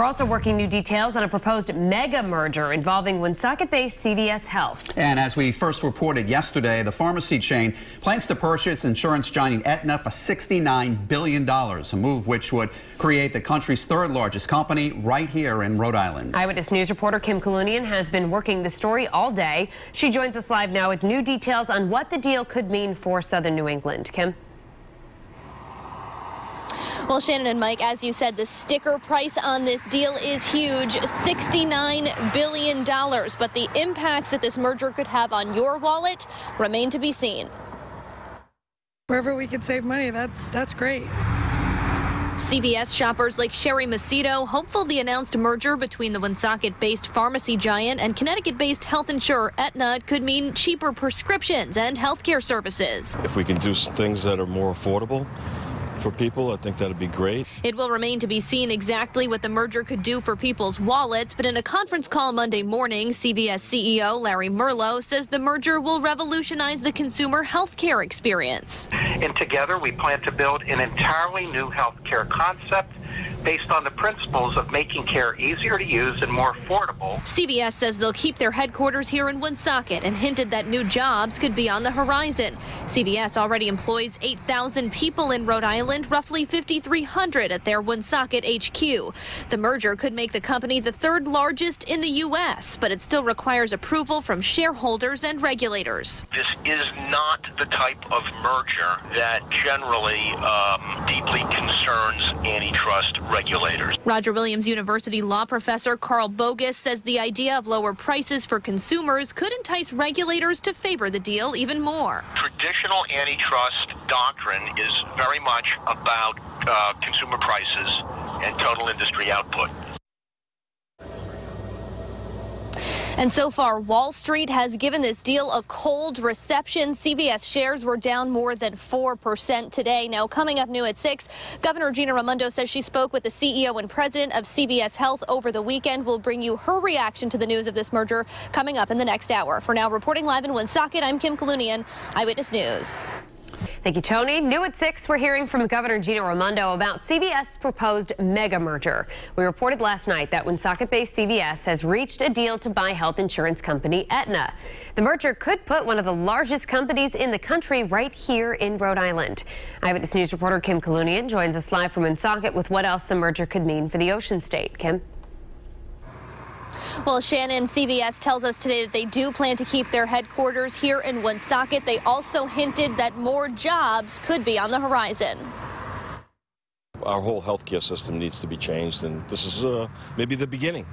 We're also working new details on a proposed mega merger involving Woonsocket-based CVS Health. And as we first reported yesterday, the pharmacy chain plans to purchase insurance giant Aetna for $69 billion, a move which would create the country's third-largest company right here in Rhode Island. Eyewitness News reporter Kim Kalunian has been working the story all day. She joins us live now with new details on what the deal could mean for southern New England. Kim? Well, Shannon and Mike, as you said, the sticker price on this deal is huge, $69 billion. But the impacts that this merger could have on your wallet remain to be seen. Wherever we could save money, that's great. CVS shoppers like Sherry Macedo hopeful the announced merger between the Woonsocket-based pharmacy giant and Connecticut-based health insurer Aetna could mean cheaper prescriptions and health care services. If we can do things that are more affordable for people, I think that'd be great. It will remain to be seen exactly what the merger could do for people's wallets, but in a conference call Monday morning, CVS CEO Larry Merlo says the merger will revolutionize the consumer health care experience. And together we plan to build an entirely new health care concept based on the principles of making care easier to use and more affordable. CVS says they'll keep their headquarters here in Woonsocket and hinted that new jobs could be on the horizon. CVS already employs 8,000 people in Rhode Island, roughly 5,300 at their Woonsocket HQ. The merger could make the company the third largest in the U.S., but it still requires approval from shareholders and regulators. This is not the type of merger that generally deeply concerns antitrust regulators. Roger Williams University law professor Carl Bogus says the idea of lower prices for consumers could entice regulators to favor the deal even more. Traditional antitrust doctrine is very much about consumer prices and total industry output. And so far, Wall Street has given this deal a cold reception. CVS shares were down more than 4% today. Now, coming up new at 6, Governor Gina Raimondo says she spoke with the CEO and president of CVS Health over the weekend. We'll bring you her reaction to the news of this merger coming up in the next hour. For now, reporting live in Woonsocket, I'm Kim Kalunian, Eyewitness News. Thank you, Tony. New at 6, we're hearing from Governor Gina Raimondo about CVS' proposed mega merger. We reported last night that Woonsocket-based CVS has reached a deal to buy health insurance company Aetna. The merger could put one of the largest companies in the country right here in Rhode Island. Eyewitness News reporter Kim Kalunian joins us live from Woonsocket with what else the merger could mean for the Ocean State. Kim? Well, Shannon, CVS tells us today that they do plan to keep their headquarters here in Woonsocket. They also hinted that more jobs could be on the horizon. Our whole healthcare system needs to be changed, and this is maybe the beginning.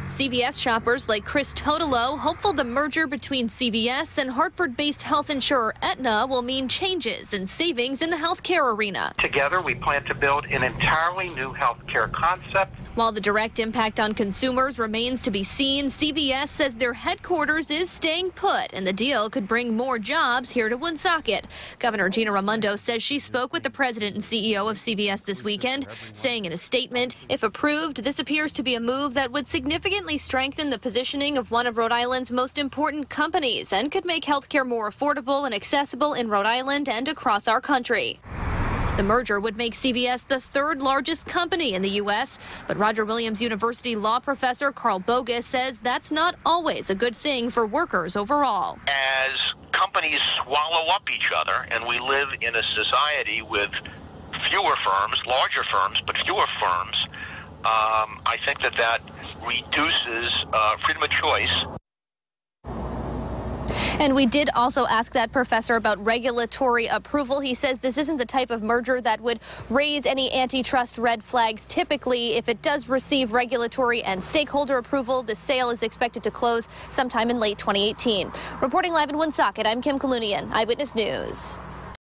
CVS shoppers like Chris Totolo hopeful the merger between CVS and Hartford-based health insurer Aetna will mean changes and savings in the healthcare arena. Together we plan to build an entirely new health care concept. While the direct impact on consumers remains to be seen, CVS says their headquarters is staying put, and the deal could bring more jobs here to Woonsocket. Governor Gina Raimondo says she spoke with the president and CEO of CVS this weekend, saying in a statement, if approved, this appears to be a move that would significantly strengthen the positioning of one of Rhode Island's most important companies and could make healthcare more affordable and accessible in Rhode Island and across our country. The merger would make CVS the third largest company in the U.S., but Roger Williams University law professor Carl Bogus says that's not always a good thing for workers overall. As companies swallow up each other, and we live in a society with fewer firms, larger firms, but fewer firms, I think that reduces freedom of choice. And we did also ask that professor about regulatory approval. He says this isn't the type of merger that would raise any antitrust red flags. Typically, if it does receive regulatory and stakeholder approval, the sale is expected to close sometime in late 2018. Reporting live in Woonsocket, I'm Kim Kalunian, Eyewitness News.